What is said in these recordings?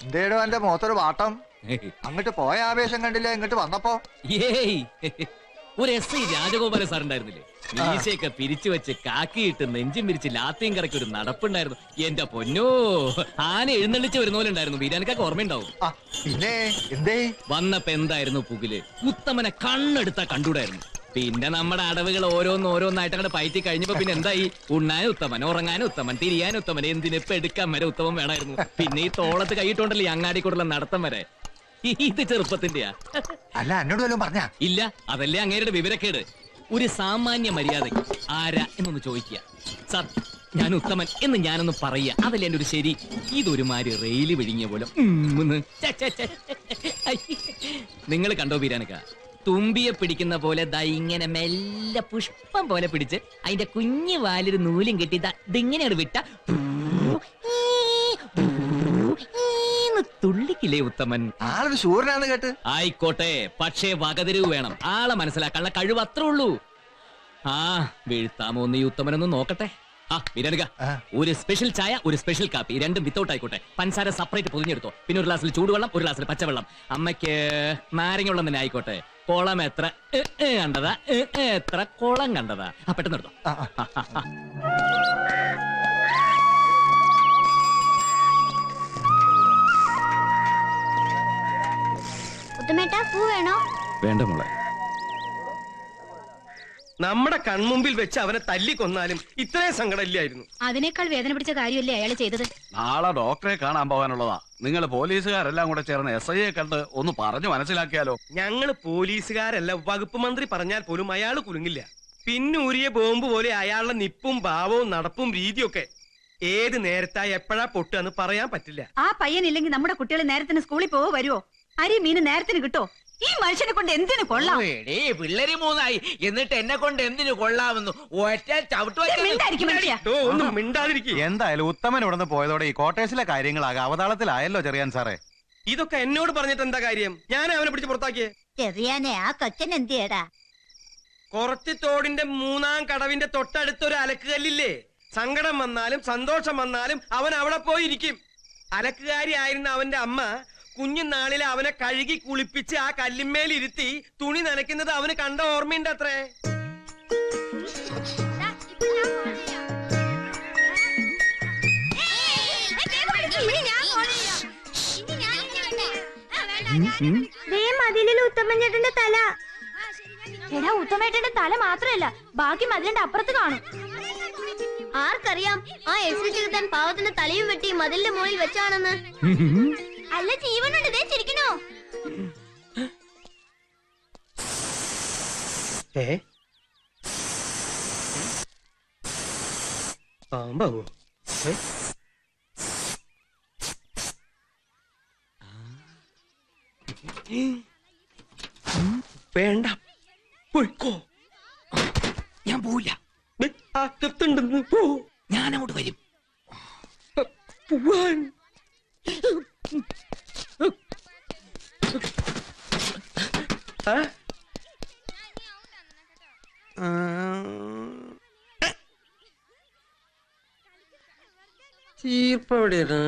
എന്തേടോ എന്റെ മുഖത്തൊരു വാട്ടം? അങ്ങോട്ട് പോയ ആവേശം കണ്ടില്ല, ഇങ്ങോട്ട് വന്നപ്പോ. ഏയ്, ഒരു SI രാജഗോപാല സാർ ഉണ്ടായിരുന്നില്ലേ? മീശയൊക്കെ പിരിച്ചു വെച്ച് കാക്കിയിട്ട് നെഞ്ചും പിരിച്ച് ലാത്തിയും കറക്കി ഒരു നടപ്പുണ്ടായിരുന്നു. എന്റെ പൊന്നോ, ആന എഴുന്നള്ളിച്ച് വരുന്ന പോലെ ഉണ്ടായിരുന്നു. വീരാനൊക്കെ ഓർമ്മയുണ്ടാവും. പിന്നെ എന്തേ വന്നപ്പോ എന്തായിരുന്നു പുകില്? ഉത്തമനെ കണ്ണെടുത്താ കണ്ടൂടായിരുന്നു. പിന്നെ നമ്മുടെ അടവുകൾ ഓരോന്നായിട്ട് അങ്ങോട്ട് പയറ്റി കഴിഞ്ഞപ്പോ പിന്നെ എന്തായി? ഉണ്ണാനും ഉത്തമൻ, ഉറങ്ങാനും ഉത്തമൻ, തിരിയാനും ഉത്തമൻ, എന്തിനിപ്പൊ എടുക്കാൻ വരെ ഉത്തമൻ വേണമായിരുന്നു. പിന്നെ ഈ തോളത്ത് കൈയിട്ടുണ്ടല്ലോ ഈ അങ്ങാടിക്കൂടുള്ള നടത്തം വരെ. ഇത് ചെറുപ്പത്തിന്റെയാ? അല്ല, എന്നോട് വല്ലതും പറഞ്ഞ? ഇല്ല, അതല്ലേ അങ്ങേരുടെ വിവരക്കേട്. ഒരു സാമാന്യ മര്യാദയ്ക്ക് ആരാ എന്നൊന്ന് ചോദിക്കുക. സാർ, ഞാൻ ഉത്തമൻ എന്ന് ഞാനൊന്ന് പറയുക, അതല്ലേ എന്റെ ഒരു ശരി. ഇതൊരുമാതിരി റെയില് വിഴുങ്ങിയ പോലെ. നിങ്ങൾ കണ്ടോ വീരാനക്ക? തുമ്പിയെ പിടിക്കുന്ന പോലെ ദാ ഇങ്ങനെ മെല്ലെ പുഷ്പം പോലെ പിടിച്ച് അതിന്റെ കുഞ്ഞു വാലൊരു നൂലും കെട്ടി ഇതിങ്ങനെയാണ് വിട്ട തുള്ളിക്കില്ലേ ഉത്തമൻ? ആളൊരു ശൂരനാന്ന് കേട്ട്. ആയിക്കോട്ടെ, പക്ഷേ വകതിരിവ് വേണം. ആളെ മനസ്സിലാക്കാനുള്ള കഴിവ് അത്രേ ഉള്ളൂ. വീഴ്ത്താമോ ഒന്ന് ഈ ഉത്തമനൊന്നും നോക്കട്ടെ. വീരാനുക, ഒരു സ്പെഷ്യൽ ചായ, ഒരു സ്പെഷ്യൽ കാപ്പി, രണ്ടും വിത്തൗട്ട് ആയിക്കോട്ടെ. പഞ്ചസാര സെപ്പറേറ്റ് പൊതിഞ്ഞെടുത്തോ. പിന്നെ ഒരു ഗ്ലാസ്സിൽ ചൂടുവെള്ളം, ഒരു ഗ്ലാസ്സിൽ പച്ചവെള്ളം. അമ്മയ്ക്ക് നാരങ്ങ വെള്ളം തന്നെ ആയിക്കോട്ടെ. കുളം എത്ര കണ്ടതാ, എത്ര കുളം കണ്ടതാ. പെട്ടെന്ന് എടുത്തോ. പൂ വേണോ? വേണ്ട മോളെ. നമ്മുടെ കൺമുമ്പിൽ വെച്ച് അവനെ തല്ലിക്കൊന്നാലും ഇത്രയും സങ്കടമില്ലായിരുന്നു. അതിനേക്കാൾ വേദന പിടിച്ച കാര്യമല്ലേ അയാൾ ചെയ്തത്? നാളെ ഡോക്ടറെ കാണാൻ പോകാനുള്ളതാ. നിങ്ങൾ പോലീസുകാരെല്ലാം കൂടെ ചേർന്ന് SIയെ കണ്ട് ഒന്ന് പറഞ്ഞു മനസ്സിലാക്കിയാലോ? ഞങ്ങള് പോലീസുകാരല്ല, വകുപ്പ് മന്ത്രി പറഞ്ഞാൽ പോലും അയാൾ കുലുങ്ങില്ല. പിന്നൂരിയ ബോംബ് പോലെ അയാളുടെ നിപ്പും ഭാവവും നടപ്പും രീതിയൊക്കെ ഏത് നേരത്തായി എപ്പോഴാ പൊട്ടുകയെന്ന് പറയാൻ പറ്റില്ല. ആ പയ്യനില്ലെങ്കിൽ നമ്മുടെ കുട്ടികൾ നേരത്തിന് സ്കൂളിൽ പോവോ വരുവോ? അരി മീന് നേരത്തിന് കിട്ടോ? ഈ മനുഷ്യനെ കൊണ്ട് എന്തിനു കൊള്ളാം? പിള്ളേര് 3 ആയി, എന്നിട്ട് എന്നെ കൊണ്ട് എന്തിനു കൊള്ളാമെന്നു ഒറ്റ ഒന്നും മിണ്ടാതിരിക്കും. എന്തായാലും ഉത്തമൻ ഇവിടുന്ന് പോയതോടെ ഈ കോട്ടേഴ്സിലെ കാര്യങ്ങളാകെ അവതാളത്തിലായല്ലോ ചെറിയാൻ സാറേ. ഇതൊക്കെ എന്നോട് പറഞ്ഞിട്ട് എന്താ കാര്യം? ഞാൻ അവനെ പിടിച്ച് പുറത്താക്കിയേ. ചെറിയാനെ, ആ കൊച്ചൻ എന്തിയടാ? കുറത്തിത്തോടിന്റെ 3-ാം കടവിന്റെ തൊട്ടടുത്തൊരു അലക്കുകല്ലില്ലേ? സങ്കടം വന്നാലും സന്തോഷം വന്നാലും അവൻ അവിടെ പോയിരിക്കും. അലക്കുകാരി ആയിരുന്ന അവന്റെ അമ്മ കുഞ്ഞുനാളിൽ അവനെ കഴുകി കുളിപ്പിച്ച് ആ കല്ലിന്മേലിരുത്തി തുണി നനയ്ക്കുന്നത് അവന് കണ്ട ഓർമ്മയുണ്ട് അത്രേ. ഉത്തമഞ്ചേട്ടന്റെ തല. എടാ, ഉത്തമേട്ടന്റെ തല മാത്രല്ല, ബാക്കി മതിലിന്റെ അപ്പുറത്ത് കാണും. ആർക്കറിയാം, ആ എസ് ചെറുത്താൻ പാവത്തിന്റെ തലയും വെട്ടി മതിലിന്റെ മുകളിൽ വെച്ചാണെന്ന്. അല്ല, ജീവനുണ്ട്, ദേ ചിരിക്കണോ? പാമ്പാവോ? വേണ്ട, പോയിക്കോ. ഞാൻ പോവില്ല. അകത്തുണ്ടെന്ന് പോ. ഞാൻ അങ്ങോട്ട് വരും. പോവാൻ ചീർപ്പവിടെയാണ്.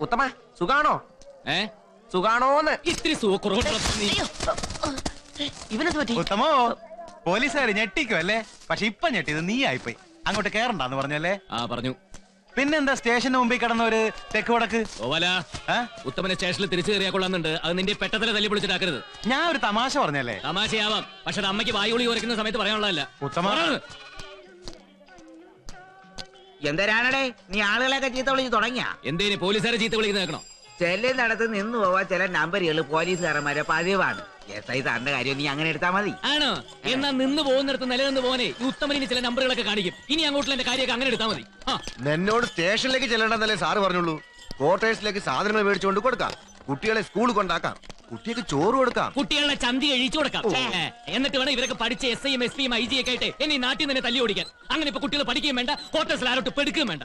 ഉത്തമ, സുഖാണോ? സുഖാണോന്ന്? ഇത്തിരി ഇവനെന്ത് പറ്റി? ഉത്തമോ, പോലീസുകാർ ഞെട്ടിക്കും അല്ലേ? പക്ഷെ ഇപ്പൊ ഞെട്ടിയത് നീ ആയിപ്പോയി. അങ്ങോട്ട് കേറണ്ടെന്ന് പറഞ്ഞല്ലേ? പറഞ്ഞു. പിന്നെന്താ സ്റ്റേഷന് മുമ്പിൽ കിടന്ന ഒരു തെക്ക് വടക്ക്? ഉത്തമനെ സ്റ്റേഷനിൽ തിരിച്ചു കയറിയാ കൊള്ളുന്നുണ്ട്. അത് നിന്റെ പെട്ടതല തല്ലി പൊളിച്ചിട്ടാക്കരുത്. ഞാൻ ഒരു തമാശ പറഞ്ഞല്ലേ? തമാശയാവാം, പക്ഷെ അത് അമ്മയ്ക്ക് വായുളി ഉരയ്ക്കുന്ന സമയത്ത് പറയാനുള്ളതല്ല. ഉത്തമ, എന്തരാണടേ നീ ആളുകളൊക്കെ ചീത്ത വിളിച്ച് തുടങ്ങിയ? എന്തേന് പോലീസുകാരെ ചീത്ത വിളിക്കുന്ന കേൾക്കണോ? ചെല്ലുന്നിടത്ത് നിന്ന് പോവാ ചില നമ്പറുകൾ പോലീസുകാരന്മാരെ പതിവാണ്. SI സാറിന്റെ കാര്യം നീ അങ്ങനെ എടുത്താൽ മതി. ആണോ? എന്നാ നിന്ന് പോകുന്നിടത്ത് നിലനിന്ന് പോനെ ഉത്തമനിന് ചില നമ്പറുകളൊക്കെ കാണിക്കും. ഇനി അങ്ങോട്ടുള്ള എന്റെ കാര്യമൊക്കെ അങ്ങനെ എടുത്താൽ മതി. എന്നോട് സ്റ്റേഷനിലേക്ക് ചെല്ലണ്ടെന്നല്ലേ സാറ് പറഞ്ഞുള്ളൂ. ക്വാർട്ടേഴ്സിലേക്ക് സാധനങ്ങൾ മേടിച്ചുകൊണ്ട് കൊടുക്കാം, കുട്ടികളെ സ്കൂൾ കൊണ്ടാക്കാം, കുട്ടിക്ക് ചോറ് കൊടുക്കാം, കുട്ടികളെ ചന്തി കഴിച്ചു കൊടുക്കാം. എന്നിട്ട് വേണം ഇവരൊക്കെ പഠിച്ച SIയും SP-യും IG ഒക്കെ ആയിട്ട് എന്നെ നാട്ടിൽ തന്നെ തല്ലി ഓടിക്കാൻ. അങ്ങനെ ഇപ്പൊ കുട്ടികൾ പഠിക്കുകയും വേണ്ട, ക്വാർട്ടേഴ്സിൽ ആരോട്ട് പെടുക്കുകയും വേണ്ട.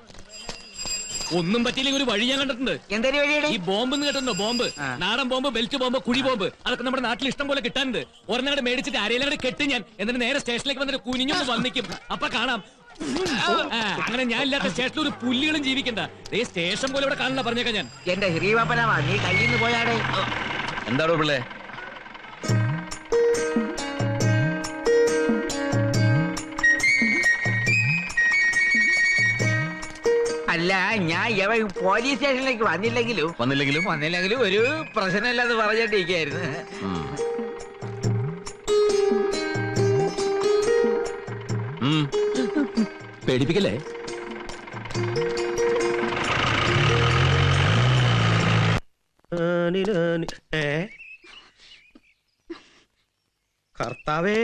ഒന്നും പറ്റിയില്ലെങ്കിൽ ഒരു വഴി ഞാൻ കണ്ടിട്ടുണ്ട്. എന്തൊരു വഴിയുടെ ഈ ബോംബ് കേട്ടോ, ബോംബ്, നാടൻ ബോംബ്, ബെൽറ്റ് ബോംബ്, കുഴി ബോംബ്, അതൊക്കെ നമ്മുടെ നാട്ടിൽ ഇഷ്ടം പോലെ കിട്ടാനുണ്ട്. ഒരെണ്ണം മേടിച്ചിട്ട് ആരെയും കെട്ടി ഞാൻ എന്നിട്ട് നേരെ സ്റ്റേഷനിലേക്ക് വന്നിട്ട് കുനിഞ്ഞൊന്ന് വന്നിക്കും. അപ്പൊ കാണാം. അങ്ങനെ ഞാൻ ഇല്ലാത്ത സ്റ്റേഷനിൽ ഒരു പുല്ലുകളും ജീവിക്കണ്ട. സ്റ്റേഷൻ പോലെ ഇവിടെ കാണില്ല, പറഞ്ഞേക്കാം ഞാൻ. എന്റെ ഹ്രീവാപ്പനാവാ, നീ കയ്യിൽ നിന്ന് പോയാടെ. എന്താടോ പിള്ളേ? അല്ല, ഞാൻ പോലീസ് സ്റ്റേഷനിലേക്ക് വന്നില്ലെങ്കിലും ഒരു പ്രശ്നമില്ലാന്ന് പറഞ്ഞിട്ടിരിക്കായിരുന്നു. പേടിപ്പിക്കല്ലേ? കർത്താവേ,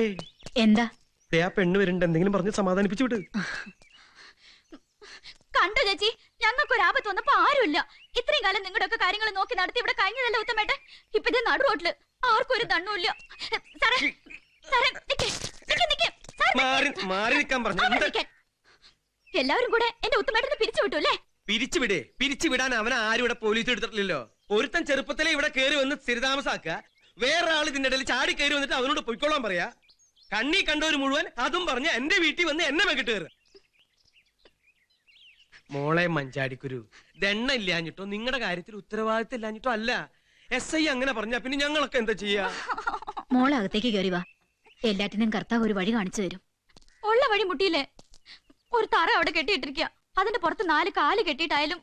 എന്താ ആ പെണ്ണ് വരുന്നുണ്ട്, എന്തെങ്കിലും പറഞ്ഞ് സമാധാനിപ്പിച്ചു വിട്. കണ്ടു ചേച്ചി, ഞങ്ങൾക്കൊരു ആപത്ത് വന്നപ്പോ ആരുമില്ല. ഇത്രയും കാലം നിങ്ങളുടെ ഒക്കെ കാര്യങ്ങൾ നോക്കി നടത്തി ഇവിടെ കഴിഞ്ഞതല്ല ഉത്തമേട്ടെ. ഇപ്പൊ ഇത് നടു റോട്ടില് ആർക്കും ഒരു ദണ്ണുമില്ല. മാറി നിൽക്കാൻ പറഞ്ഞു. എല്ലാവരും കൂടെ എന്റെ ഉത്തമേട്ടനെ പിരിച്ചു വിട്ടു അല്ലേ? പിരിച്ചുവിടാൻ അവനെ ആരും ഇവിടെ പോലീസ് എടുത്തിട്ടില്ലല്ലോ. ഒരുത്തൻ ചെറുപ്പത്തിലെ ഇവിടെ കയറി വന്ന് സ്ഥിരതാമസാക്കുക, വേറെ ആൾ ഇതിന്റെ ഇടയിൽ ചാടി കയറി വന്നിട്ട് അവനോട് പൊയ്ക്കൊള്ളാൻ പറയാ. കണ്ണി കണ്ടവര് മുഴുവൻ അതും പറഞ്ഞ് എന്റെ വീട്ടിൽ വന്ന് എന്നെ മെക്കിട്ട് കയറുക. മോളെ മഞ്ചാടിക്കുരു, ദണ്ണ ഇല്ലാഞ്ഞിട്ടോ നിങ്ങളുടെ കാര്യത്തിൽ ഉത്തരവാദിത്തം ഇല്ലാഞ്ഞിട്ടോ അല്ല. SI അങ്ങനെ പറഞ്ഞാ പിന്നെ ഞങ്ങളൊക്കെ എന്താ ചെയ്യാ? മോളകത്തേക്ക് കയറി വാ, എല്ലാറ്റിനും കർത്താവ് ഒരു വഴി കാണിച്ചു തരും. ഉള്ള വഴി മുട്ടിയില്ലേ? ഒരു തറ അവിടെ കെട്ടിയിട്ടിരിക്കുക, അതിന്റെ പുറത്ത് 4 കാല് കെട്ടിയിട്ടായാലും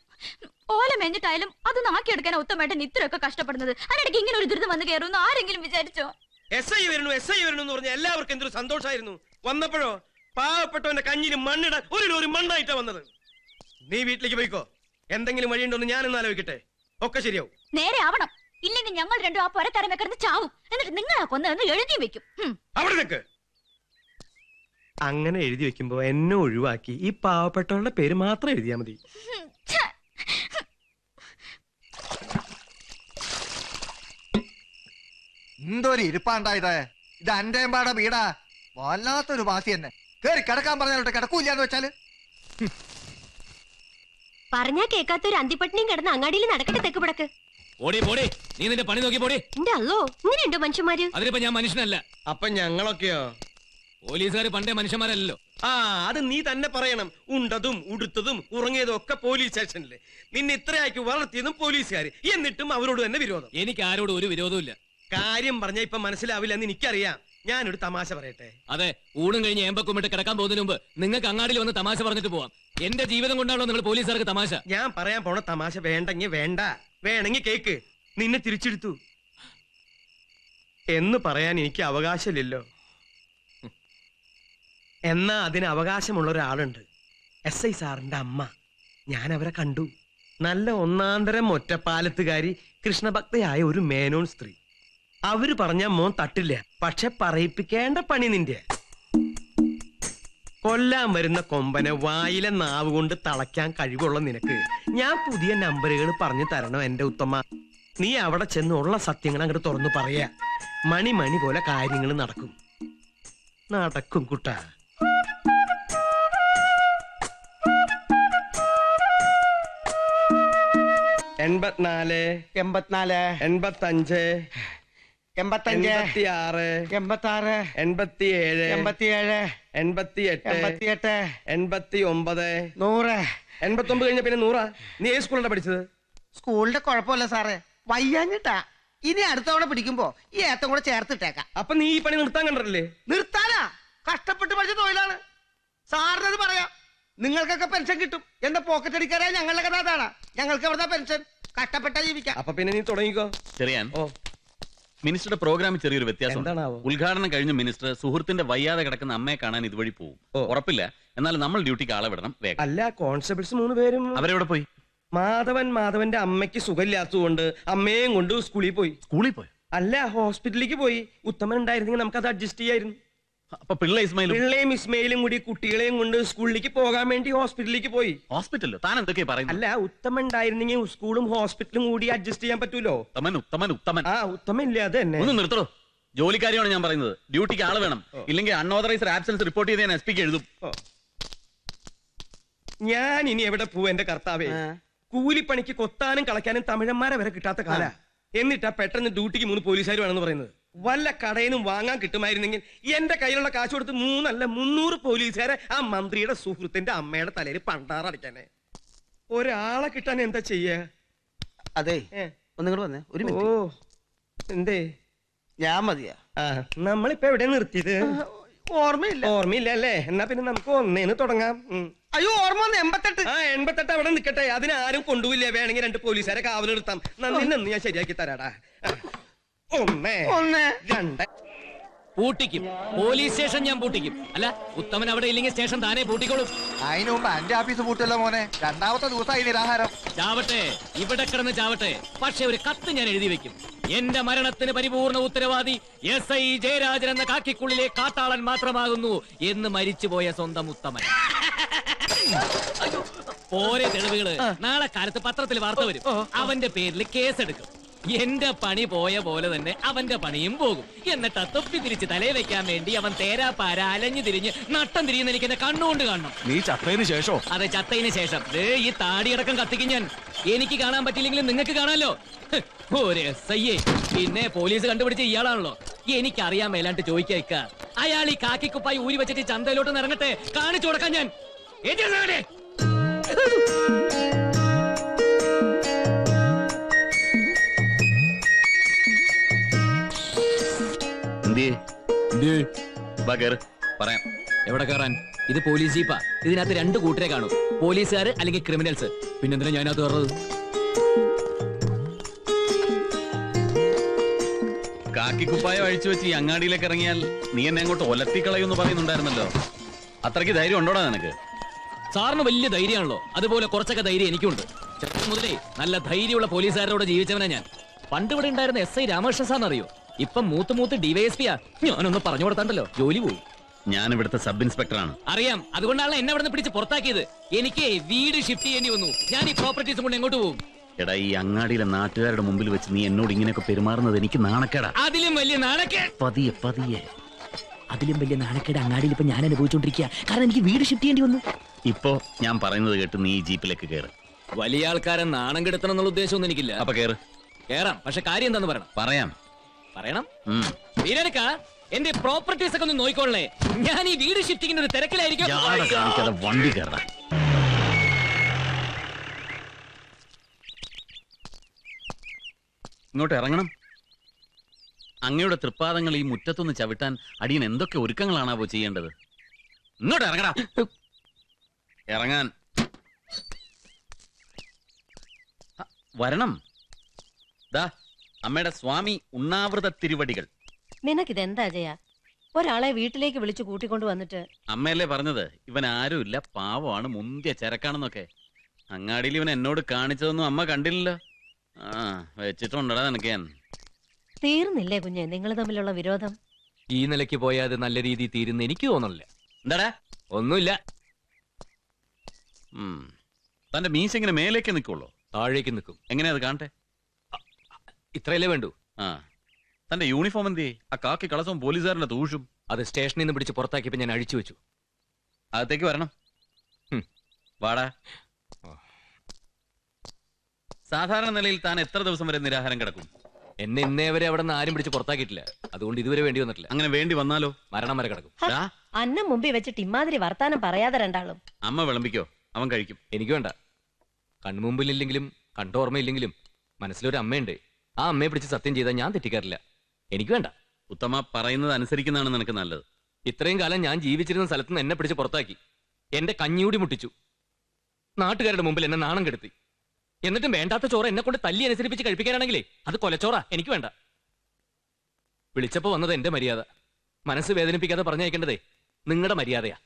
ഓല മെഞ്ഞിട്ടായാലും അത് നാക്കിയെടുക്കാൻ ഉത്തമേട്ടൻ ഇത്രയൊക്കെ കഷ്ടപ്പെടുന്നത്. അതിനിടയ്ക്ക് ഇങ്ങനെ ഒരു ദുരിതം വന്ന് കയറുമെന്ന് ആരെങ്കിലും വിചാരിച്ചോ? SI വരണു എന്ന് പറഞ്ഞ എല്ലാവർക്കും എന്തൊരു സന്തോഷമായിരുന്നു. വന്നപ്പോഴോ പാവപ്പെട്ടവന്റെ കഞ്ഞിന് മണ്ണിടാൻ ഒരു ലോറി മണ്ണായിട്ടാ വന്നത്. നീ വീട്ടിലേക്ക് പോയിക്കോ, എന്തെങ്കിലും വഴിയുണ്ടോന്ന് ഞാനൊന്ന് ആലോചിക്കട്ടെ. ഒക്കെ ശരിയാവും. നേരെ ആവണം, ഇല്ലെങ്കിൽ ഞങ്ങൾ രണ്ടും ആ പൊരത്തരം കിടന്ന് ചാവും. എന്നിട്ട് നിങ്ങളാ കൊന്നതെന്ന് എഴുതി വെക്കും. അവിടെ നിൽക്ക്. അങ്ങനെ എഴുതി വെക്കുമ്പോ എന്നെ ഒഴിവാക്കി ഈ പാവപ്പെട്ടവരുടെ പേര് മാത്രം എഴുതിയാ മതി. എന്തൊരു ഇരിപ്പാണ്ടായത്. ഇത് അന്റെമ്പാടെ വീടാ, വല്ലാത്തൊരു വാസി തന്നെ. കേറി കിടക്കാൻ പറഞ്ഞാലോട്ടെ കിടക്കൂലെന്ന് വെച്ചാല്. പറഞ്ഞാ കേൾക്കാത്തൊരു അന്തിപ്പട്ടിണിയും കിടന്ന് അങ്ങാടിയിൽ നടക്കട്ടെ. തെക്ക് പിടക്ക് ഓടി പോടി, നീ നിന്റെ പണി നോക്കി പോടി. എന്റെ അല്ലോ, ഇങ്ങനെയുണ്ടോ മനുഷ്യന്മാര്? അതിനിപ്പോ ഞാൻ മനുഷ്യനല്ല. അപ്പൊ ഞങ്ങളൊക്കെയോ? പോലീസുകാർ പണ്ടേ മനുഷ്യന്മാരല്ലോ. അത് നീ തന്നെ പറയണം. ഉണ്ടതും ഉടുത്തതും ഉറങ്ങിയതും ഒക്കെ പോലീസ് സ്റ്റേഷനില്. നിന്നെ ഇത്രയാക്കി വളർത്തിയതും പോലീസുകാർ. എന്നിട്ടും അവരോട് തന്നെ വിരോധം. എനിക്ക് ആരോടും ഒരു വിരോധവും. കാര്യം പറഞ്ഞ ഇപ്പൊ മനസ്സിലാവില്ലെന്ന് എനിക്കറിയാം. ഞാനൊരു തമാശ പറയട്ടെ. അതെ, ഊണും കഴിഞ്ഞ് ഏമ്പക്കുമിട്ട് കിടക്കാൻ പോകുന്നതിന് മുമ്പ് നിങ്ങൾക്ക് അങ്ങാടിയിൽ വന്ന് തമാശ പറഞ്ഞിട്ട് പോവാം. എന്റെ ജീവിതം കൊണ്ടാണല്ലോ നിങ്ങൾ പോലീസുകാർക്ക് തമാശ. ഞാൻ പറയാൻ പോണ തമാശ വേണ്ടെങ്കിൽ വേണ്ട, വേണമെങ്കിൽ കേക്ക്. നിന്നെ തിരിച്ചെടുത്തു എന്ന് പറയാൻ എനിക്ക് അവകാശമില്ലല്ലോ. എന്നാ അതിന് അവകാശമുള്ള ഒരാളുണ്ട്. SI സാറിന്റെ അമ്മ. ഞാൻ അവരെ കണ്ടു. നല്ല ഒന്നാന്തരം ഒറ്റപ്പാലത്തുകാരി, കൃഷ്ണഭക്തയായ ഒരു മേനോൻ സ്ത്രീ. അവര് പറഞ്ഞ മോൻ തട്ടില്ല, പക്ഷെ പറയിപ്പിക്കേണ്ട പണി നിന്റെ. കൊല്ലാൻ വരുന്ന കൊമ്പനെ വായിലെ നാവ് കൊണ്ട് തളയ്ക്കാൻ കഴിവുള്ള നിനക്ക് ഞാൻ പുതിയ നമ്പറുകൾ പറഞ്ഞു തരണം എന്റെ ഉത്തമ. നീ അവിടെ ചെന്ന് ഉള്ള സത്യങ്ങൾ അങ്ങോട്ട് തുറന്നു പറയാ. മണി പോലെ കാര്യങ്ങൾ നടക്കും കുട്ട. 84 84 85 85 86 86 87 87 88 89 100 89 കഴിഞ്ഞ പിന്നെ 100. നീ ഏത് സ്കൂളിലാണ് പഠിച്ചത്? സ്കൂളിന്റെ കുഴപ്പമില്ല സാറേ, വയ്യാഞ്ഞിട്ടാ. ഇനി അടുത്ത തവണ പിടിക്കുമ്പോ ഈ ഏത്തം കൂടെ ചേർത്തിട്ടേക്കാം. അപ്പൊ നീ ഈ പണി നിർത്താൻ കണ്ടല്ലേ? നിർത്താനാ? കഷ്ടപ്പെട്ട് പഠിച്ച തൊഴിലാണ് സാറിനത് പറയാം. നിങ്ങൾക്കൊക്കെ പെൻഷൻ കിട്ടും. എന്റെ പോക്കറ്റ് അടിക്കാരായ ഞങ്ങളുടെ കഥ അതാണ്. ഞങ്ങൾക്ക് എവിടുന്ന പെൻഷൻ? കഷ്ടപ്പെട്ടാ ജീവിക്കാം. അപ്പൊ പിന്നെ നീ തുടങ്ങിക്കോ. ചെറിയാൻ മിനിസ്റ്ററുടെ പ്രോഗ്രാമിൽ ചെറിയൊരു വ്യത്യാസം. ഉദ്ഘാടനം കഴിഞ്ഞ മിനിസ്റ്റർ സുഹൃത്തിന്റെ വയ്യാതെ കിടക്കുന്ന അമ്മയെ കാണാൻ ഇതുവഴി പോകും. ഉറപ്പില്ല, എന്നാലും നമ്മൾ ഡ്യൂട്ടിക്ക് ആളെ വിടണം വേഗം. അല്ല, കോൺസ്റ്റബിൾസ് 3 പേരും അവരെവിടെ പോയി? മാധവന്റെ അമ്മയ്ക്ക് സുഖമില്ലാത്തതുകൊണ്ട് അമ്മയും കൊണ്ട് സ്കൂളിൽ പോയി. അല്ല, ഹോസ്പിറ്റലിലേക്ക് പോയി. ഉത്തമൻ ഉണ്ടായിരുന്നെങ്കിൽ നമുക്ക് അത് അഡ്ജസ്റ്റ് ചെയ്യായിരുന്നു. അപ്പൊ പിള്ളയും ഇസ്മയിലും കൂടി കുട്ടികളെയും കൊണ്ട് സ്കൂളിലേക്ക് പോകാൻ വേണ്ടി ഹോസ്പിറ്റലിലേക്ക് പോയി. ഹോസ്പിറ്റലിലോ? താൻ എന്തൊക്കെയാ പറയുന്നത്? അല്ല, ഉത്തമൻ ഉണ്ടായിരുന്നെങ്കിൽ സ്കൂളും ഹോസ്പിറ്റലും കൂടി അഡ്ജസ്റ്റ് ചെയ്യാൻ പറ്റൂലോ? ഉത്തമൻ ഇല്ല, അത് തന്നെ. ഒന്ന് നിർത്തോ. ജോലിക്കാരിയാണ് ഞാൻ പറയുന്നത്. ഡ്യൂട്ടിക്ക് ആള് വേണം, ഇല്ലെങ്കിൽ അൺഓതറൈസ്ഡ് ആബ്സെൻസ് റിപ്പോർട്ട് ചെയ്ത് ഞാൻ SP എഴുതും. ഞാൻ ഇനി എവിടെ പോവും എന്റെ കർത്താവേ? കൂലിപ്പണിക്ക് കൊത്താനും കളയ്ക്കാനും തമിഴന്മാരെ വരെ കിട്ടാത്ത കാല. എന്നിട്ടാ പെട്ടെന്ന് ഡ്യൂട്ടിക്ക് 3 പോലീസുകാർ വേണമെന്ന് പറയുന്നത്. വല്ല കടയിലും വാങ്ങാൻ കിട്ടുമായിരുന്നെങ്കിൽ എന്റെ കയ്യിലുള്ള കാശ് കൊടുത്ത് 3 അല്ല 300 പോലീസുകാരെ ആ മന്ത്രിയുടെ സുഹൃത്തിന്റെ അമ്മയുടെ തലയിൽ പണ്ടാറടിക്കാനെ. ഒരാളെ കിട്ടാൻ എന്താ ചെയ്യാ? അതെ, ഒന്നിങ്ങോട്ട് വന്നേ ഒരു മിനിറ്റ്. ഓ എന്തേ? ഞാൻ മതിയാ. നമ്മളിപ്പോ എവിടെ നിർത്തിയത്? ഓർമ്മയില്ല. ഓർമ്മയില്ല അല്ലേ? എന്നാ പിന്നെ നമുക്ക് ഒന്നേന്ന് തുടങ്ങാം. അയ്യോ, ഓർമ്മ വന്ന് 88. 88 അവിടെ നിൽക്കട്ടെ. അതിനാരും കൊണ്ടുപോയില്ല. വേണമെങ്കിൽ 2 പോലീസുകാരെ കാവൽ നിർത്താം. നിന്ന് ഞാൻ ശരിയാക്കി തരാടാ. 1 2 പൂട്ടിക്കും. പോലീസ് സ്റ്റേഷൻ ഞാൻ പൂട്ടിക്കും. അല്ല, ഉത്തമൻ അവിടെ ഇല്ലെങ്കിൽ സ്റ്റേഷൻ താനേ പൂട്ടിക്കോളും. അതിനു മുമ്പ് എന്റെ ഓഫീസ് പൂട്ടല്ലോ മോനെ. 2ാമത്തെ ദിവസമായി നിരാഹാരം. ചാവട്ടെ, ഇവിടെ കിടന്ന് ചാവട്ടെ. പക്ഷെ ഒരു കത്ത് ഞാൻ എഴുതി വെക്കും. എന്റെ മരണത്തിന് പരിപൂർണ ഉത്തരവാദി SI ജയരാജൻ എന്ന കാക്കിക്കുള്ളിലെ കാട്ടാളൻ മാത്രമാകുന്നു എന്ന് മരിച്ചുപോയ സ്വന്തം ഉത്തമൻ. ഓരോ തെളിവുകള് നാളെ കാലത്ത് പത്രത്തിൽ വാർത്ത വരും. അവന്റെ പേരിൽ കേസെടുക്കും. എന്റെ പണി പോയ പോലെ തന്നെ അവന്റെ പണിയും പോകും. എന്നിട്ട് തൊപ്പി തിരിച്ച് തലയിൽ വെക്കാൻ വേണ്ടി അവൻ തേരാപ്പാര അലഞ്ഞു തിരിഞ്ഞ് നട്ടം തിരിയുന്ന എനിക്ക് എന്നെ കണ്ണുകൊണ്ട് കാണണം. നീ ചത്തതിന് ശേഷം? അതെ, ചത്തതിന് ശേഷം. ഈ താടിയടക്കം കത്തിക്കും ഞാൻ. എനിക്ക് കാണാൻ പറ്റില്ലെങ്കിലും നിങ്ങൾക്ക് കാണാമല്ലോ. ഒരു SI. പിന്നെ പോലീസ് കണ്ടുപിടിച്ച ഇയാളാണല്ലോ. എനിക്കറിയാൻ മേലാണ്ട് ചോദിക്ക. അയാൾ ഈ കാക്കിക്കുപ്പായി ഊരി വെച്ചിട്ട് ചന്തയിലോട്ട് ഇറങ്ങട്ടെ, കാണിച്ചു കൊടുക്കാൻ ഞാൻ. പറയാം. എവിടെ കയറാൻ? ഇത് പോലീസ് ജീപ്പാ. ഇതിനകത്ത് 2 കൂട്ടരെ കാണും. പോലീസുകാർ അല്ലെങ്കിൽ ക്രിമിനൽസ്. പിന്നെന്തിനാ ഞാനത് കയറുന്നത്? കാക്കിക്കുപ്പായം അഴിച്ചു വെച്ച് ഈ അങ്ങാടിയിലേക്ക് ഇറങ്ങിയാൽ നീ എന്നെ അങ്ങോട്ട് ഒലത്തിക്കളയെന്ന് പറയുന്നുണ്ടായിരുന്നല്ലോ. അത്രയ്ക്ക് ധൈര്യം ഉണ്ടോടാ നിനക്ക്? സാറിന് വലിയ ധൈര്യമാണല്ലോ. അതുപോലെ കുറച്ചൊക്കെ ധൈര്യം എനിക്കുണ്ട്. ചെറുപ്പം മുതലേ നല്ല ധൈര്യമുള്ള പോലീസുകാരോട് ജീവിച്ചവനാ ഞാൻ. പണ്ട് ഇവിടെ ഉണ്ടായിരുന്ന SI രാമകൃഷ്ണൻ സാറിന് അറിയോ? ഇപ്പം മൂത്ത് DYSPയാ. ഞാനൊന്ന് പറഞ്ഞു കൊടുത്താണ്ടല്ലോ, ജോലി പോയി. ഞാൻ ഇവിടുത്തെ സബ് ഇൻസ്പെക്ടറാണ്. അറിയാം. അതുകൊണ്ടാണ് എന്നെ ഇവിടെ പിടിച്ച് പുറത്താക്കിയത്. എനിക്ക് വീട് ഷിഫ്റ്റ് ചെയ്യേണ്ടി വന്നു. ഞാൻ ഈ പ്രോപ്പർട്ടീസ് കൊണ്ട് എങ്ങോട്ട് പോകും? എടാ, ഈ അങ്ങാടിയിലെ നാട്ടുകാരുടെ മുമ്പിൽ വെച്ച് നീ എന്നോട് ഇങ്ങനെയൊക്കെ പെരുമാറുന്നത് എനിക്ക് നാണക്കേടാ. അതിലും വലിയ നാണക്കേട്. പതിയെ അതിലും വലിയ നാണക്കേട് അങ്ങാടിയിൽ ഇപ്പൊ ഞാൻ അനുഭവിച്ചോണ്ടിരിക്കുക. കാരണം എനിക്ക് വീട് ഷിഫ്റ്റ് ചെയ്യേണ്ടി വന്നു. ഇപ്പോ ഞാൻ പറയുന്നത് കേട്ട് നീ ഈ ജീപ്പിലേക്ക് കയറ്. വലിയ ആൾക്കാരെ നാണം കെടുത്തണം എന്നുള്ള ഉദ്ദേശമൊന്നും എനിക്കില്ല. അപ്പൊ കേറാം. പക്ഷെ കാര്യം എന്താന്ന് പറയണം. പറയണം. വീരനക്ക, എന്റെ പ്രോപ്പർട്ടീസ് ഒക്കെ ഒന്ന് നോക്കിക്കൊള്ളേ. ഞാൻ ഈ വീട് ഷിഫ്റ്റിങ്ങിന്റെ ഒരു തിരക്കിലായിരിക്കും. വണ്ടി കയറാം. ഇങ്ങോട്ട് ഇറങ്ങണം. അങ്ങയുടെ തൃപ്പാദങ്ങൾ ഈ മുറ്റത്തൊന്ന് ചവിട്ടാൻ അടിയൻ എന്തൊക്കെ ഒരുക്കങ്ങളാണാവോ ചെയ്യേണ്ടത്? ഇങ്ങോട്ട് ഇറങ്ങടാ. ഇറങ്ങാൻ വരണം. ദാ അമ്മയുടെ സ്വാമി ഉണ്ണാവൃത തിരുവടികൾ. നിനക്കിതെന്താ ജയ? ഒരാളെ വീട്ടിലേക്ക് വിളിച്ചു കൂട്ടിക്കൊണ്ട് വന്നിട്ട്. അമ്മയല്ലേ പറഞ്ഞത് ഇവൻ ആരുമില്ല, പാവമാണ്, മുന്തിയ ചരക്കാണെന്നൊക്കെ. അങ്ങാടിയിൽ ഇവൻ എന്നോട് കാണിച്ചതൊന്നും അമ്മ കണ്ടില്ലല്ലോ. വെച്ചിട്ടുണ്ടടാ നിനക്ക് ഞാൻ. തീർന്നില്ലേ കുഞ്ഞെ നിങ്ങൾ തമ്മിലുള്ള വിരോധം? ഈ നിലയ്ക്ക് പോയാൽ അത് നല്ല രീതിയിൽ തീരുന്ന എനിക്ക് തോന്നണില്ല. എന്താടാ? ഒന്നുമില്ല. തന്റെ മീശ ഇങ്ങനെ മേലേക്ക് നിൽക്കുള്ളൂ? താഴേക്ക് നിൽക്കും. എങ്ങനെയാ അത് കാണട്ടെ? ഇത്രയല്ലേ വേണ്ടു. തന്റെ യൂണിഫോം എന്തേ? ആ കാക്കി കളസവും പോലീസുകാരന്റെ തൂഷും. അത് സ്റ്റേഷനിൽ നിന്ന് പിടിച്ച് പുറത്താക്കിയപ്പോ ഞാൻ അഴിച്ചു വെച്ചു. അകത്തേക്ക് വരണം. വാടാ. സാധാരണ നിലയിൽ താൻ എത്ര ദിവസം വരെ നിരാഹാരം കിടക്കും? എന്നെ ഇന്നേ വരെ അവിടെ നിന്ന് ആരും പിടിച്ച് പുറത്താക്കിയിട്ടില്ല. അതുകൊണ്ട് ഇതുവരെ വേണ്ടി വന്നിട്ടില്ല. അങ്ങനെ വേണ്ടി വന്നാലോ? മരണം വരെ കിടക്കും. അന്നം മുമ്പിൽ വെച്ചിട്ട് ഇമാതിരി വർത്താനം പറയാതെ രണ്ടാളും. അമ്മ വിളമ്പിക്കോ, അവൻ കഴിക്കും. എനിക്ക് വേണ്ട. കൺമുമ്പിലില്ലെങ്കിലും കണ്ടോർമ്മയില്ലെങ്കിലും മനസ്സിലൊരു അമ്മയുണ്ട്. ആ അമ്മയെ പിടിച്ച് സത്യം ചെയ്താൽ ഞാൻ തെറ്റിക്കാറില്ല. എനിക്ക് വേണ്ട. ഉത്തമ പറയുന്നത് അനുസരിക്കുന്നതാണ് നിനക്ക് നല്ലത്. ഇത്രയും കാലം ഞാൻ ജീവിച്ചിരുന്ന സ്ഥലത്ത് നിന്ന് എന്നെ പിടിച്ച് പുറത്താക്കി. എന്റെ കഞ്ഞിയൂടി മുട്ടിച്ചു. നാട്ടുകാരുടെ മുമ്പിൽ എന്നെ നാണം കെടുത്തി. എന്നിട്ടും വേണ്ടാത്ത ചോറ് എന്നെ കൊണ്ട് തല്ലി അനുസരിപ്പിച്ച് കഴിപ്പിക്കാനാണെങ്കിലേ അത് കൊലച്ചോറാ. എനിക്ക് വേണ്ട. വിളിച്ചപ്പോ വന്നത് എന്റെ മര്യാദ. മനസ്സ് വേദനിപ്പിക്കാതെ പറഞ്ഞയക്കേണ്ടതേ നിങ്ങളുടെ മര്യാദയാ.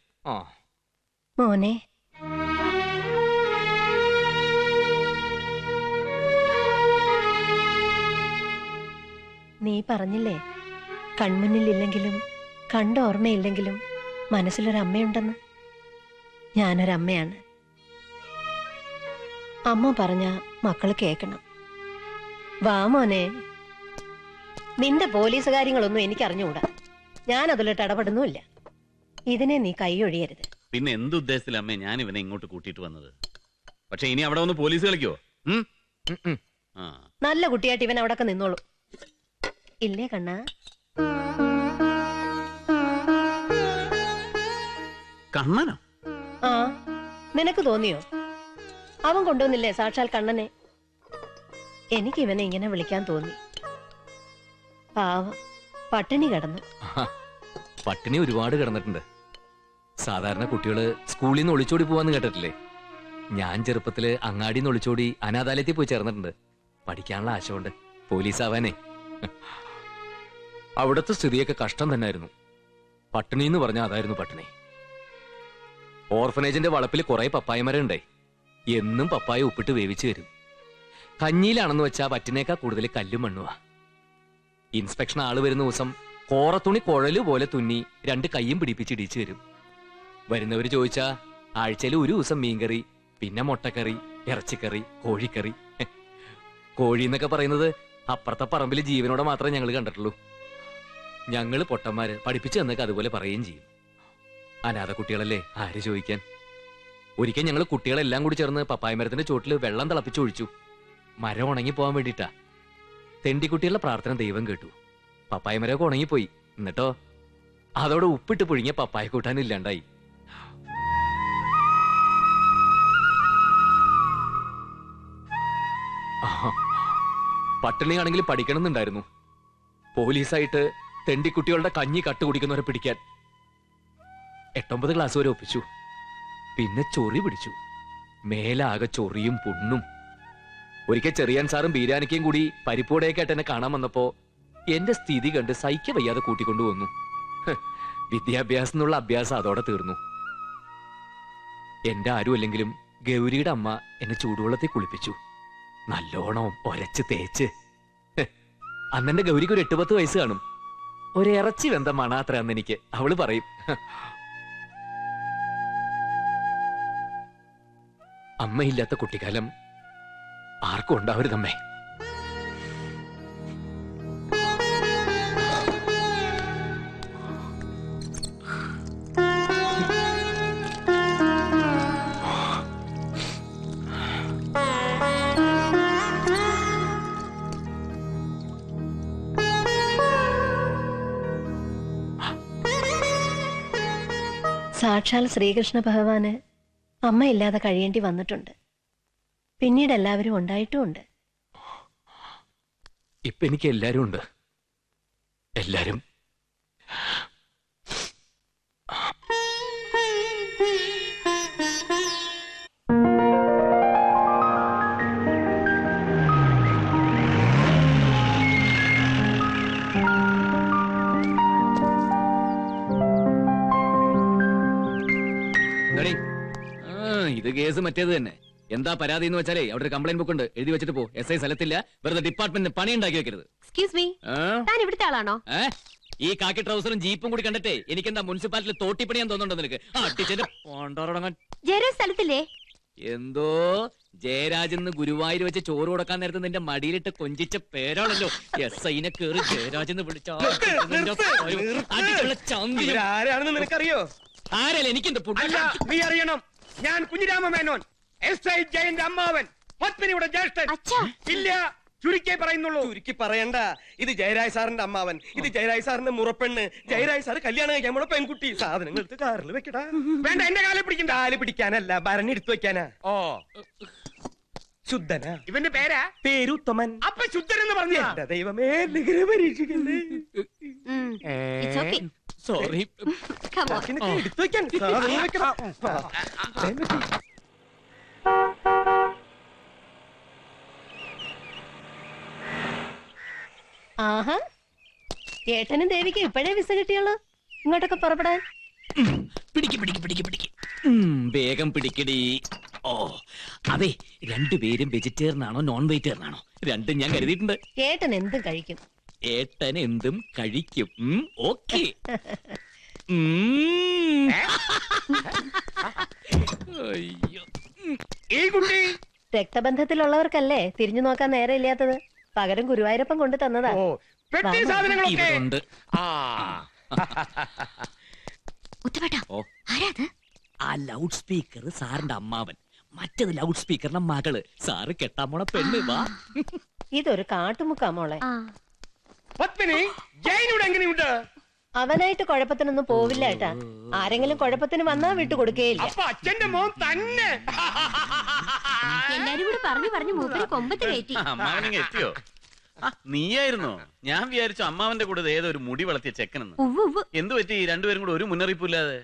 മോനെ, നീ പറഞ്ഞില്ലേ കൺമുന്നിലില്ലെങ്കിലും കണ്ട ഓർമ്മയില്ലെങ്കിലും മനസ്സിലൊരമ്മയുണ്ടെന്ന്. ഞാനൊരമ്മയാണ്. അമ്മ പറഞ്ഞ മക്കള് കേക്കണം. വാ മോനെ. നിന്റെ പോലീസ് കാര്യങ്ങളൊന്നും എനിക്കറിഞ്ഞുകൂടാ. ഞാൻ അതിലിട്ട് ഇടപെടുന്നുമില്ല. ഇതിനെ നീ കൈയൊഴിയരുത്. പിന്നെ എന്തുദ്ദേശത്തിലമ്മേ ഞാൻ ഇവനെ ഇങ്ങോട്ട് കൂട്ടിയിട്ട് വന്നത്? പക്ഷെ ഇനി അവിടെ ഒന്ന് പോലീസ് കളിക്കോ? നല്ല കുട്ടിയായിട്ട് ഇവൻ അവിടെ നിന്നോളൂ. ഇല്ലേ കണ്ണാ? കണ്ണനോ? ആ, നിനക്ക് തോന്നിയോ? അവൻ കൊണ്ടുവന്നില്ലേ സാക്ഷാൽ കണ്ണനെ? എനിക്ക് ഇവനെ ഇങ്ങനെ വിളിക്കാൻ തോന്നി. പാവം, പട്ടിണി കിടന്നു. പട്ടിണി ഒരുപാട് കിടന്നിട്ടുണ്ട്. സാധാരണ കുട്ടികള് സ്കൂളിൽ നിന്ന് ഒളിച്ചോടി പോവാന്ന് കേട്ടിട്ടില്ലേ? ഞാൻ ചെറുപ്പത്തില് അങ്ങാടിന്ന് ഒളിച്ചോടി അനാഥാലയത്തിൽ പോയി ചേർന്നിട്ടുണ്ട്. പഠിക്കാനുള്ള ആശ കൊണ്ട് പോലീസ് ആവാനേ. അവിടുത്തെ സ്ഥിതിയൊക്കെ കഷ്ടം തന്നെയായിരുന്നു. പട്ടിണി എന്ന് പറഞ്ഞാൽ അതായിരുന്നു പട്ടിണി. ഓർഫനേജിന്റെ വളപ്പിൽ കുറെ പപ്പായമരം ഉണ്ടായി. എന്നും പപ്പായ ഉപ്പിട്ട് വേവിച്ചു തരും. കഞ്ഞിയിലാണെന്ന് വെച്ചാ പറ്റിനേക്കാൾ കൂടുതൽ കല്ലും മണ്ണുവാ. ഇൻസ്പെക്ഷൻ ആള് വരുന്ന ദിവസം കോറത്തുണി കുഴല് പോലെ തുന്നി 2 കൈയും പിടിപ്പിച്ച് ഇടിച്ചു തരും. വരുന്നവര് ചോദിച്ചാ ആഴ്ചയിൽ ഒരു ദിവസം മീൻകറി, പിന്നെ മുട്ടക്കറി, ഇറച്ചിക്കറി, കോഴിക്കറി. കോഴി എന്നൊക്കെ പറയുന്നത് അപ്പുറത്തെ പറമ്പിൽ ജീവനോടെ മാത്രമേ ഞങ്ങൾ കണ്ടിട്ടുള്ളൂ. ഞങ്ങള് പൊട്ടന്മാര് പഠിപ്പിച്ചു തന്നൊക്കെ അതുപോലെ പറയുകയും ചെയ്യും. അനാഥ കുട്ടികളല്ലേ, ആര് ചോദിക്കാൻ. ഒരിക്കൽ ഞങ്ങൾ കുട്ടികളെല്ലാം കൂടി ചേർന്ന് പപ്പായ മരത്തിന്റെ ചോട്ടില് വെള്ളം തിളപ്പിച്ചൊഴിച്ചു. മരം ഉണങ്ങി പോകാൻ വേണ്ടിട്ടാ. തെണ്ടിക്കുട്ടികളുടെ പ്രാർത്ഥന ദൈവം കേട്ടു. പപ്പായ മരമൊക്കെ ഉണങ്ങിപ്പോയി. എന്നിട്ടോ അതോടെ ഉപ്പിട്ട് പുഴുങ്ങിയ പപ്പായ കൂട്ടാനും ഇല്ലാണ്ടായി. പട്ടിണിയാണെങ്കിൽ പഠിക്കണമെന്നുണ്ടായിരുന്നു. പോലീസായിട്ട് തെണ്ടിക്കുട്ടികളുടെ കഞ്ഞി കട്ടുകുടിക്കുന്നവരെ പിടിക്കാൻ 8-9 ക്ലാസ് വരെ ഒപ്പിച്ചു. പിന്നെ ചൊറി പിടിച്ചു. മേലാകെ ചൊറിയും പുണ്ണും. ഒരിക്കൽ ചെറിയാൻ സാറും ബീരാനിക്കയും കൂടി പരിപ്പോടെയൊക്കെ ആയിട്ട് എന്നെ കാണാൻ വന്നപ്പോ എന്റെ സ്ഥിതി കണ്ട് സഹിക്ക വയ്യാതെ കൂട്ടിക്കൊണ്ടുവന്നു. വിദ്യാഭ്യാസം എന്നുള്ള അഭ്യാസം അതോടെ തീർന്നു. എന്റെ ആരും അല്ലെങ്കിലും ഗൗരിയുടെ അമ്മ എന്നെ ചൂടുവെള്ളത്തിൽ കുളിപ്പിച്ചു. നല്ലോണം ഒരച്ച് തേച്ച്. അന്നെന്റെ ഗൗരിക്ക് ഒരു 8-10 വയസ്സ് കാണും. ഒരിറച്ചി വെന്ത മണാത്ര അന്ന് എനിക്ക്. അവള് പറയും, അമ്മയില്ലാത്ത കുട്ടിക്കാലം ആർക്കും ഉണ്ടാവരുതമ്മേ. സാക്ഷാൽ ശ്രീകൃഷ്ണ ഭഗവാന് അമ്മയില്ലാതെ കഴിയേണ്ടി വന്നിട്ടുണ്ട്. പിന്നീട് എല്ലാവരും ഉണ്ടായിട്ടുമുണ്ട്. ഇപ്പൊ എനിക്ക് എല്ലാരും ഉണ്ട്. എല്ലാരും. ഇത് കേസ് മറ്റേത് തന്നെ. എന്താ പരാതി എന്ന് വെച്ചാലേ അവിടെ ഒരു കംപ്ലൈന്റ് ബുക്ക് ഉണ്ട്, എഴുതി വെച്ചിട്ട് പോ. SI സ്ഥലത്തില്ല, വെറുതെ ഡിപ്പാർട്ട്മെന്റിന് പണി ഉണ്ടാക്കി വെക്കരുത്. എക്സ്ക്യൂസ് മീ, താൻ ഇവിടുത്തെ ആളാണോ? ഈ കാക്കി ട്രൗസറും ജീപ്പും കൂടി കണ്ടിട്ടേ എനിക്കെന്താ മുനിസിപ്പാലിറ്റിയിൽ തോട്ടിപ്പണിയാൻ തോന്നുന്നുണ്ടോ നിനക്ക്? ജയരാജ് സ്ഥലത്തില്ലേ? എന്തോ ജയരാജെന്ന് ഗുരുവായൂർ വെച്ച് ചോറ് കൊടുക്കാൻ നേരത്തെ നിന്റെ മടിയിലിട്ട് കൊഞ്ചിച്ച പേരാണല്ലോ. SIനെ കേറി ജയരാജെന്ന് വിളിച്ച ആരാണെന്ന് നിനക്കറിയോ? ആരല്ല എനിക്കെന്താ നീ അറിയണം. ഞാൻ കുഞ്ഞിരാമ മേനോൻ, SI ജയന്റെ അമ്മാവൻ, പത്മിനിയുടെ ജ്യേഷ്ഠൻ. ഇല്ല, ചുരുക്കി പറയുന്നുള്ളൂ. ചുരുക്കി പറയണ്ട. ഇത് ജയരാജ് സാറിന്റെ അമ്മാവൻ, ഇത് ജയരാജ് സാറിന്റെ മുറപ്പെണ്ണ്. ജയരാജ് സാറ് കല്യാണം കഴിക്കാൻ നമ്മുടെ പെൺകുട്ടി. സാധനങ്ങൾ എടുത്ത് കാറിൽ വെക്കടാ. വേണ്ട, എന്റെ കാലിൽ പിടിക്കണ്ട. കാല് പിടിക്കാനല്ല, ഭരണി എടുത്തു വെക്കാനാ. ഓ, ശുദ്ധനാ. ഇവന്റെ പേരാ? പേരുത്തമൻ. അപ്പൊ ശുദ്ധൻ എന്ന് പറഞ്ഞു. എന്റെ ദൈവമേ, പരീക്ഷിക്കണ്ടേ. സോറി. എടുത്തു വെക്കാൻ സാധനങ്ങൾ വെക്കണം. ആഹാ, ഏട്ടനും ദേവിക്ക് ഇപ്പോഴേ വിസ കിട്ടിയുള്ളൂ ഇങ്ങോട്ടൊക്കെ പുറപ്പെടാൻ. വേഗം പിടിക്കടി. ഓ അതെ, രണ്ടുപേരും വെജിറ്റേറിയൻ ആണോ നോൺ വെജിറ്റേറിയൻ ആണോ? രണ്ടും ഞാൻ കരുതിയിട്ടുണ്ട്. ഏട്ടൻ എന്തും കഴിക്കും. ഏട്ടൻ എന്തും കഴിക്കും. ഓക്കെ. രക്തബന്ധത്തിലുള്ളവർക്കല്ലേ തിരിഞ്ഞു നോക്കാൻ നേരം ഇല്ലാത്തത്. പകരം ഗുരുവായൂരപ്പൻ കൊണ്ട് തന്നതാ. ഇവരുണ്ട്. ആ ലൗഡ് സ്പീക്കർ സാറിന്റെ അമ്മാവൻ. മറ്റേത് ലൗഡ് സ്പീക്കറിന്റെ മകള്. സാറ് കെട്ടാൻ പോണ പെണ്ണ്. വാ. ഇതൊരു കാട്ടുമുക്കാ മോളെ. പത്മിനി ജയിനോട് എങ്ങനെയുണ്ട്? അവനായിട്ട് കുഴപ്പത്തിനൊന്നും പോവില്ല ഏട്ടാ. ആരെങ്കിലും കുഴപ്പത്തിന് വന്നാ വിട്ടുകൊടുക്കേയില്ല. അപ്പൊ അച്ഛന്റെ മോൻ തന്നെ. എല്ലാരും കൂടെ പറഞ്ഞു മൂപ്പര് കൊമ്പത്ത് കയറ്റി. അമ്മാവനിങ്ങ എത്തിയോ? നീയായിരുന്നോ? ഞാൻ വിചാരിച്ചു അമ്മാവന്റെ കൂടെ ഏതോ ഒരു മുടി വളർത്തിയ ചെക്കനെന്ന്. എന്തു പറ്റി രണ്ടുപേരും കൂടെ ഒരു മുന്നറിയിപ്പില്ലാതെ?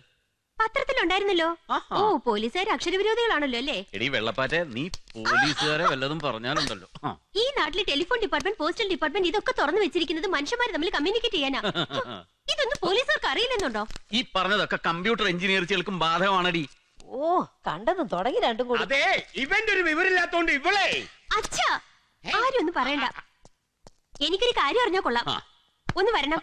പത്രത്തിലുണ്ടായിരുന്നല്ലോ. ഓ, പോലീസുകാർ അക്ഷരവിരോധികളാണല്ലോ അല്ലേ? എടി വെള്ളപ്പാറ്റെ, നീ പോലീസുകാരെ വല്ലതും പറഞ്ഞാലുണ്ടല്ലോ. ഈ നാട്ടിലെ ടെലിഫോൺ ഡിപ്പാർട്ട്മെന്റ്, പോസ്റ്റൽ ഡിപ്പാർട്ട്മെന്റ് ഇതൊക്കെ തുറന്നു വെച്ചിരിക്കുന്നത് മനുഷ്യന്മാർ തമ്മിൽ കമ്മ്യൂണിക്കേറ്റ് ചെയ്യാനാ. ഇതൊന്നും പോലീസുകാർക്ക് അറിയില്ലെന്നുണ്ടോ? ഈ പറഞ്ഞതൊക്കെ കമ്പ്യൂട്ടർ എഞ്ചിനീയർസുകൾക്കും ബാധകമാണടി. ഓ, കണ്ടതും തുടങ്ങി രണ്ടും കൂടി. അതെ, ഇവന്റെ ഒരു വിവരമില്ലാത്തോണ്ട് ഇവളെ. അച്ഛാ, ആരും ഒന്നും പറയണ്ട. എനിക്കൊരു കാര്യം അറിഞ്ഞോ കൊള്ളാം. ഒന്ന് വരണം.